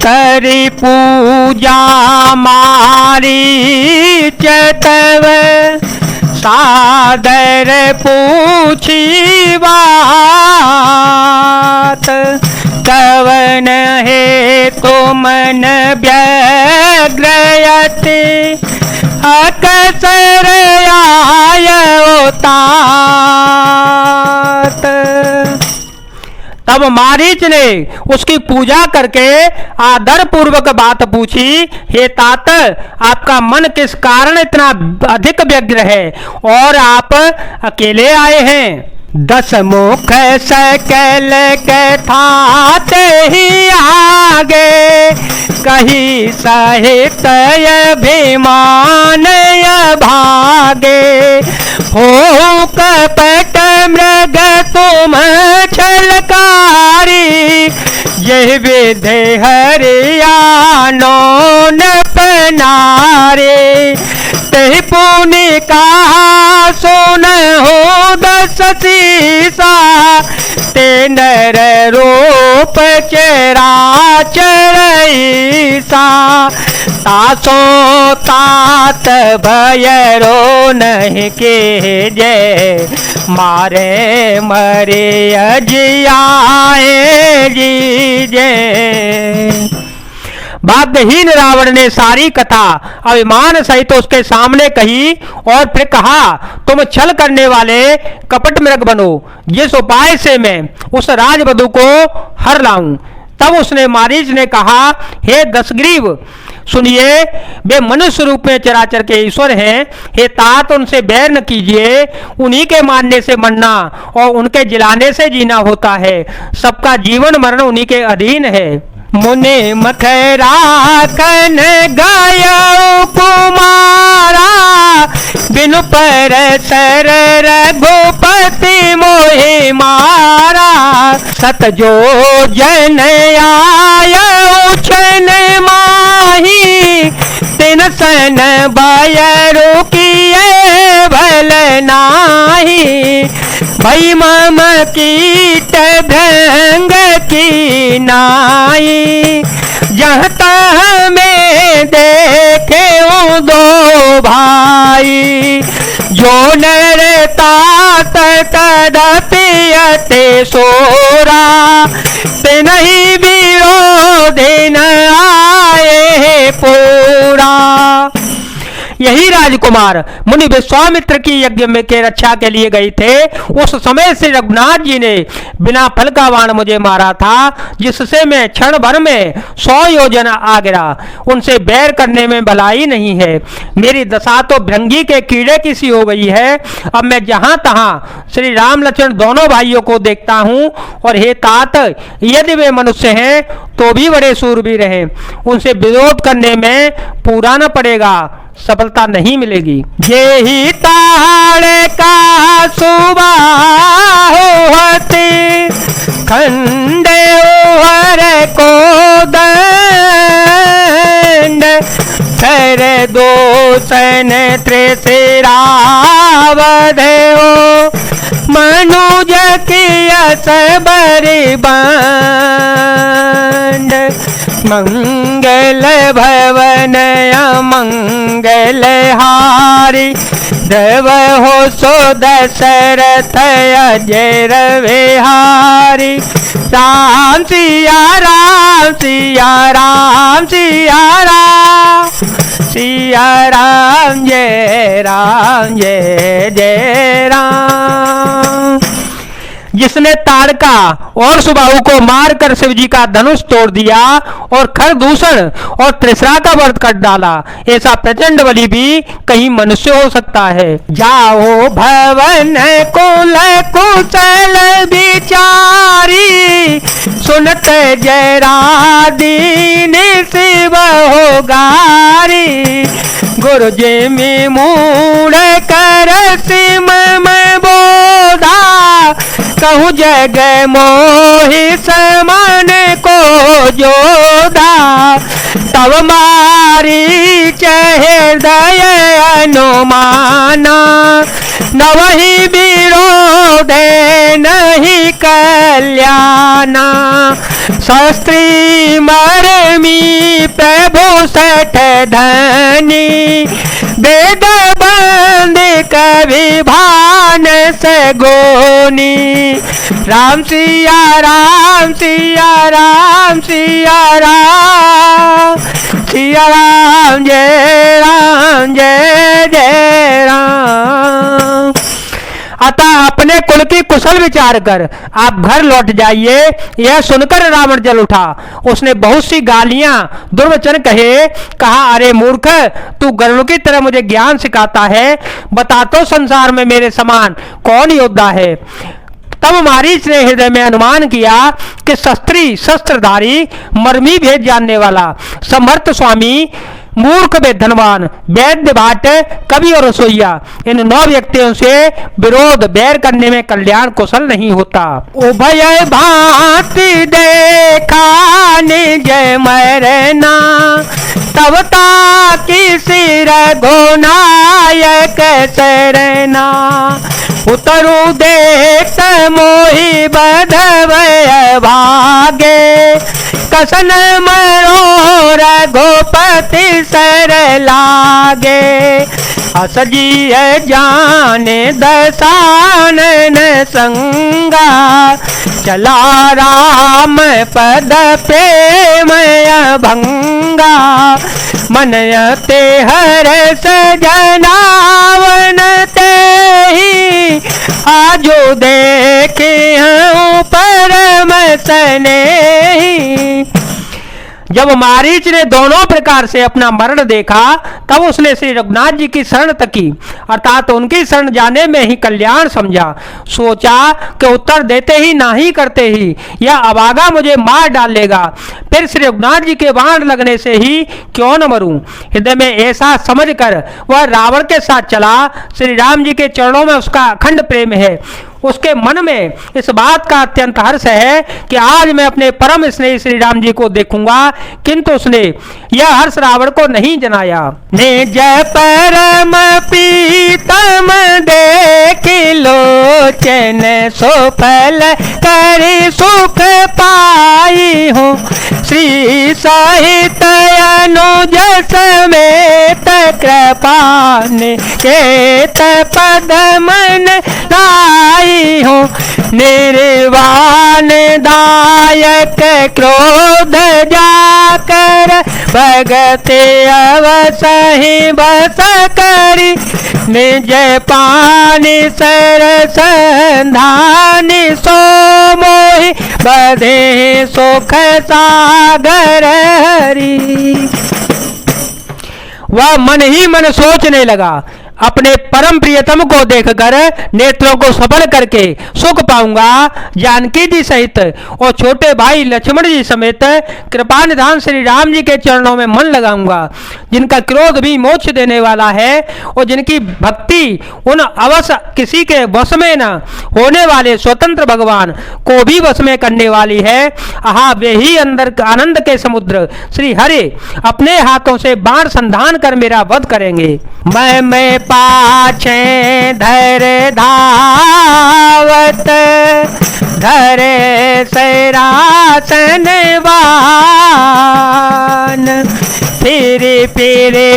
करी पूजा मारी चतव सादर पूछी बात। कवन है तुमन व्यग्रयति अकसर आयो तात। तब मारीच ने उसकी पूजा करके आदर पूर्वक बात पूछी, हे तात, आपका मन किस कारण इतना अधिक व्यग्र है और आप अकेले आए हैं? 10 मुख सकल कथाते ही आगे कही सहित अभिमान भागे। हो कपट मृग तुम छलकारी यह विधि हरियाणो न पनारे। ते पुनि कहा सुन हो 10 सीसा ते नर रूप चराचरईसा। तासो तात भयरो नहीं के जय मारे मरे अजियाए जी जय। भाग्यहीन रावण ने सारी कथा अभिमान सहित तो उसके सामने कही और फिर कहा, तुम छल करने वाले कपट मृग बनो, जिस उपाय से मैं उस राजवधू को हर लाऊं। तब उसने मारीच ने कहा, हे दशग्रीव सुनिए, वे मनुष्य रूप में चराचर के ईश्वर हैं। हे तात, उनसे बैर न कीजिए, उन्हीं के मानने से मरना और उनके जिलाने से जीना होता है। सबका जीवन मरण उन्हीं के अधीन है। मुनि मखरा कन गायो कुमारा बिनु पर सर रघुपति मोहि मारा। सत जो जन आयो छन माही तिन सन बयरु किए भल नाही। भई मम कीट भंग की नाई जहाँ तह में देखे दो भाई। जो नर तात कदपि अति सोरा ते नहीं विरोधी न आए पूरा। यही राजकुमार मुनि विश्वामित्र की यज्ञ में के रक्षा के लिए गए थे। उस समय से रघुनाथ जी ने बिना फल का बाण मुझे मारा था, जिससे मैं क्षण भर में 100 योजन आ गिरा। उनसे बैर करने में भलाई नहीं है। मेरी दशा तो भृंगी के कीड़े की सी हो गई है। अब मैं जहां तहां श्री राम लक्ष्मण दोनों भाइयों को देखता हूं। और हे तात, यदि वे मनुष्य हैं तो भी बड़े शूरवीर हैं। उनसे विरोध करने में पूरा न पड़ेगा, सफलता नहीं मिलेगी। जे ही ताड़ का सुबह होती खंडे हर को दंड कर दोषन त्रिशिरावधे हो मनुज की असबरी बंड। मंगल भवन अमंगल हारी देव हो सो दशरथ अजर विहारी। राम सिया राम सिया राम सिया राम सिया राम जय जय राम। जिसने ताड़का और सुबाहु को मारकर शिव जी का धनुष तोड़ दिया और खरदूषण और त्रिशरा का वध कर डाला, ऐसा प्रचंड बलि भी कहीं मनुष्य हो सकता है। जाओ भवन कुल कुशल विचारी सुनत जरा दीन शिव हो गारी। गुरु जी में मूड़ कर सिम में बोधा कहूँ जग मोहि समान को जोधा। तब मारी हृदय अनुमाना नवहि विरोधे नहीं कल्याणा, शास्त्री मरमी प्रभु सठ धनी, वेद बंद कवि भान सगोनी। राम सिया राम सिया राम सिया राम, सिया राम जय जय राम। अतः अपने कुल की कुशल विचार कर आप घर लौट जाइए। यह सुनकर रावण जल उठा। उसने बहुत सी गालियां दुर्वचन कहे। कहा, अरे मूर्ख, तू गरुड़ की तरह मुझे ज्ञान सिखाता है। बता तो संसार में मेरे समान कौन योद्धा है। तब मारीच ने हृदय में अनुमान किया कि शस्त्री शस्त्रधारी मर्मी भेद जानने वाला समर्थ स्वामी, मूर्ख वे धनवान, वैद्य भाट, कवि और रसोईया, इन 9 व्यक्तियों से विरोध बैर करने में कल्याण कुशल नहीं होता। उभय भांति देखा निज मरना, तब ताकि सिर घोनायक शरणा। उतरु देख मोहि बधवय भागे, कसन मरो रघुपति सर लागे। असजिय जाने दसानन संगा, चला राम पद प्रेमय भंगा। मनयते हर्ष जनावन ते ही, आजो देखे परम स्नेही। जब मारीच ने दोनों प्रकार से अपना मरण देखा, तब उसने श्री रघुनाथ जी की शरण तकी, अर्थात उनकी शरण जाने में ही कल्याण समझा। सोचा कि उत्तर देते ही नहीं करते ही यह अभागा मुझे मार डालेगा, फिर श्री रघुनाथ जी के बाण लगने से ही क्यों न मरूं। हृदय में ऐसा समझकर वह रावण के साथ चला। श्री राम जी के चरणों में उसका अखंड प्रेम है। उसके मन में इस बात का अत्यंत हर्ष है कि आज मैं अपने परम स्नेही श्री राम जी को देखूंगा, किंतु उसने यह हर्ष रावण को नहीं जनाया। निज परम प्रीतम देख लोचन, सुफल कर सुख पाई हूँ। श्री सहित अनुज समेत कृपा निकेत पद मन लाई हूँ। निर्वाण दायक क्रोध जाकर, भगते अवसहि बस करी। निज पानी सरस धानी, सो मोहि बधे सुख सागर हरी। वह मन ही मन सोचने लगा, अपने परम प्रियतम को देखकर नेत्रों को सबल करके सुख पाऊंगा। जानकी जी सहित और छोटे भाई लक्ष्मण जी समेत कृपा निधान श्री राम जी के चरणों में मन लगाऊंगा, जिनका क्रोध भी मोक्ष देने वाला है और जिनकी भक्ति उन अवश्य किसी के वश में न होने वाले स्वतंत्र भगवान को भी वश में करने वाली है। आहा, वे ही अंदर आनंद के समुद्र श्री हरि अपने हाथों से बाण संधान कर मेरा वध करेंगे। मैं पाछे धर धावत, धरे सैरासन वान। फिर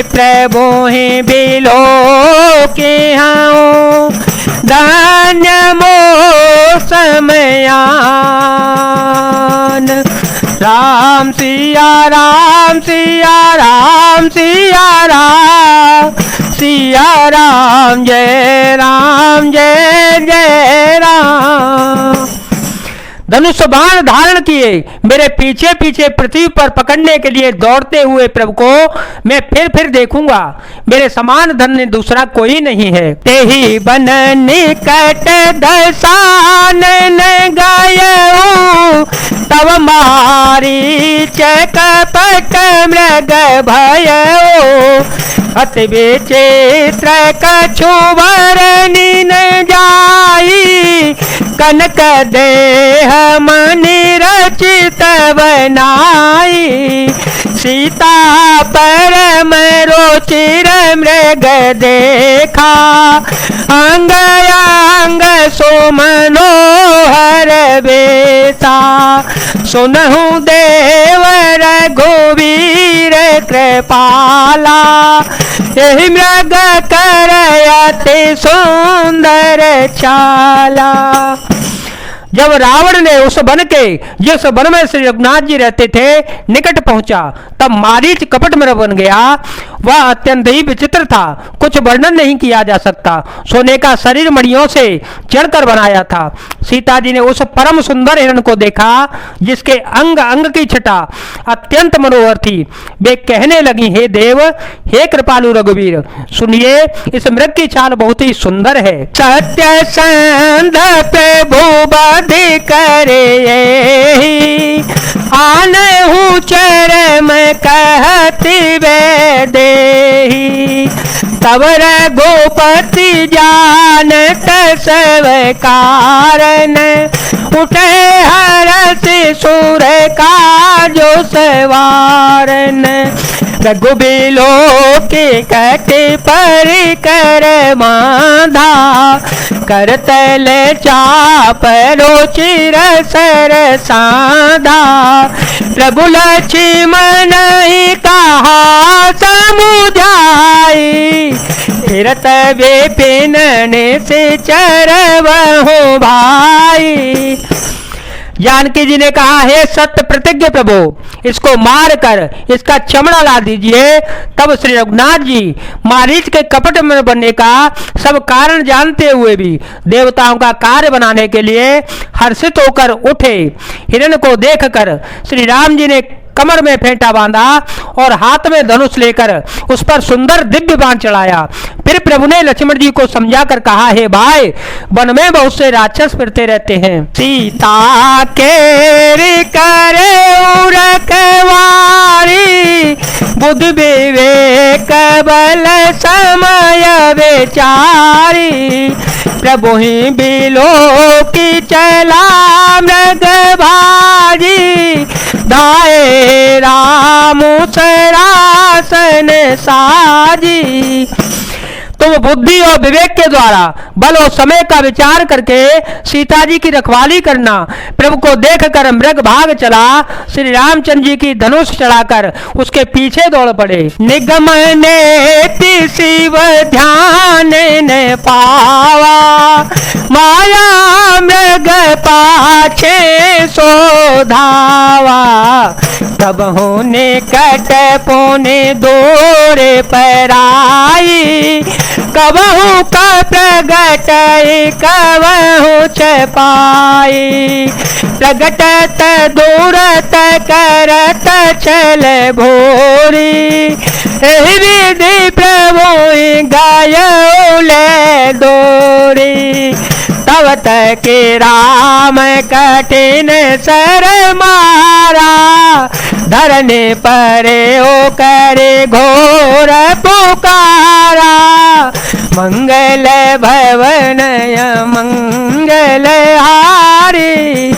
प्रभु ही बिलो के हाँ, धन्य मो समयान। राम सिया राम सिया राम सिया राम, सिया राम जय जय राम। धनुष बाण धारण किए मेरे पीछे पीछे पृथ्वी पर पकड़ने के लिए दौड़ते हुए प्रभु को मैं फिर देखूंगा। मेरे समान धन्य दूसरा कोई नहीं है। ते ही बन निकट दशानन गयो, तब मारी कपट मृग भयो। अति विचित्र कछु वरनि न जाई, कनक देह मनि रचित बनाई। सीता परम रुचिर मृग देखा, अंग मनोहर बेसा, सुनहु देव रघुवीर कृपाला, यही मृग करयति सुंदर चाला। जब रावण ने उस वन के, जिस वन में श्री रघुनाथ जी रहते थे, निकट पहुंचा, तब मारीच कपट में बन गया। वह अत्यंत ही विचित्र था, कुछ वर्णन नहीं किया जा सकता। सोने का शरीर मणियों से चढ़कर बनाया था। सीता जी ने उस परम सुंदर हिरण को देखा, जिसके अंग अंग की छटा अत्यंत मनोहर थी। वे कहने लगी, हे देव, हे कृपालु रघुवीर, सुनिए, इस मृग की चाल बहुत ही सुंदर है। सत्य संध प्रभु बधि करे, आनहु चरम कहति वे देहि, तब रघुपति जानत सब कारण, उठे हरष सुर का जो सवारन, रघुबीलो की कटि परिकर माधा, करतल चाप रोचिर सर साधा, प्रभु लक्ष्मण ही कहा समुझाई, फिरत विपिन से चरवहु भाई। जानकी जी ने कहा, हे सत्य प्रतिज्ञ प्रभु, इसको मार कर इसका चमड़ा ला दीजिए। तब श्री रघुनाथ जी मारीच के कपट में बनने का सब कारण जानते हुए भी देवताओं का कार्य बनाने के लिए हर्षित होकर उठे। हिरण को देखकर श्री राम जी ने कमर में फेंटा बांधा और हाथ में धनुष लेकर उस पर सुंदर दिव्य बाण चढ़ाया। फिर प्रभु ने लक्ष्मण जी को समझाकर कहा, हे भाई, वन में बहुत से राक्षस फिरते रहते हैं। सीता के करे रखवारी, बुद्ध विवेक बल समय विचारी, प्रभु ही बिलो की चला मृग भाजी, धाये राम सरासन साजी। तुम बुद्धि और विवेक के द्वारा बल और समय का विचार करके सीता जी की रखवाली करना। प्रभु को देखकर मृग भाग चला, श्री रामचंद्र जी की धनुष चढ़ाकर उसके पीछे दौड़ पड़े। निगम ने शिव ध्यान न पावा, माया मृग पाछे सोधावा, तब होने कट पोने दौरे पराई, कबहू का प्रगट कबहू छपाई, प्रगटत दूरत करत चल भोरी, विधि प्रभु गाय डोरी, तब तक राम कठिन सर मारा, धरने परे ओ करे घोर पुकारा, मंगल भवन मंगल हारी,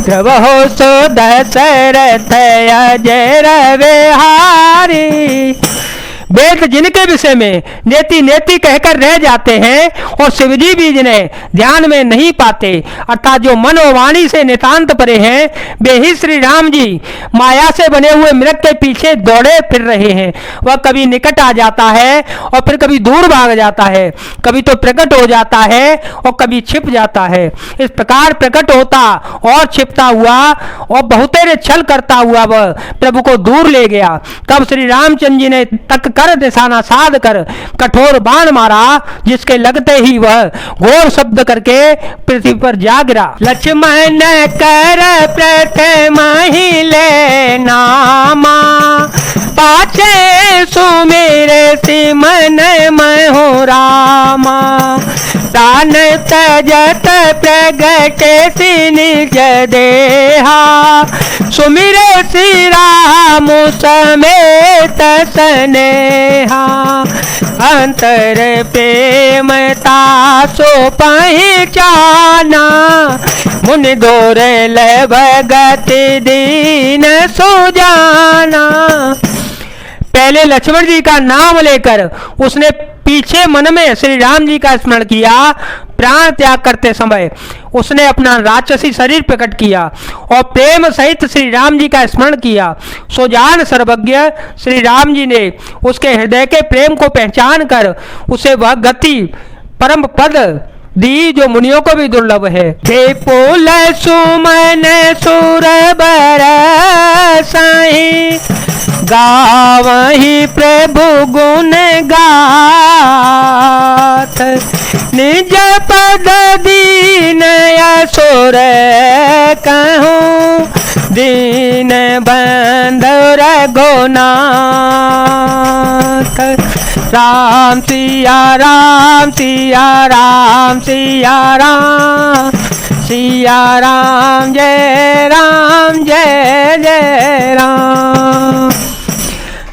प्रभु सो दशरथ अजय विहारी। वेद जिनके विषय में नेति नेति कहकर रह जाते हैं और शिवजी भी जिन्हें ध्यान में नहीं पाते, अर्थात जो मन और वाणी से नितांत परे हैं, वे ही श्री राम जी माया से बने हुए मृग के पीछे दौड़े फिर रहे हैं। वह कभी निकट आ जाता है और फिर कभी दूर भाग जाता है, कभी तो प्रकट हो जाता है और कभी छिप जाता है। इस प्रकार प्रकट होता और छिपता हुआ और बहुतेरे छल करता हुआ वह प्रभु को दूर ले गया। तब श्री रामचंद्र जी ने तक कर निशाना साध कर कठोर बाण मारा, जिसके लगते ही वह घोर शब्द करके पृथ्वी पर जा गिरा। लक्ष्मण कर प्रथम ही ले नामा, पाछे सुमेर सिमन महो रामा, प्राण तजत प्रगट सी निज देहा, सुमिरे श्री राम समेत स्नेहा, अंतर प्रेम तासो पहचाना, मुनि दोरेल भगत दीन सुजाना। पहले लक्ष्मण जी का नाम लेकर उसने पीछे मन में श्री राम जी का स्मरण किया। प्राण त्याग करते समय उसने अपना राक्षसी शरीर प्रकट किया और प्रेम सहित श्री राम जी का स्मरण किया। सुजान सर्वज्ञ श्री राम जी ने उसके हृदय के प्रेम को पहचान कर उसे वह गति परम पद दी जो मुनियों को भी दुर्लभ है। विपुल सुमन सुर बरसाई गावहि प्रभु गुण गाथ निज पद दीन असुर कहूँ दीन बंधु रघुनाथ। राम सिया राम सिया राम सिया राम सिया राम जय जय राम।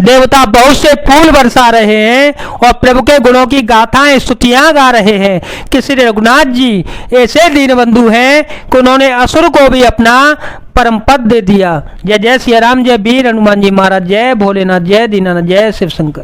देवता बहुत से फूल बरसा रहे हैं और प्रभु के गुणों की गाथाएं स्तुतियां गा रहे हैं कि श्री रघुनाथ जी ऐसे दीनबंधु हैं कि उन्होंने असुर को भी अपना परम पद दे दिया। जय जय सिया राम, जय वीर हनुमान जी महाराज, जय भोलेनाथ, जय दीनानाथ, जय शिव शंकर।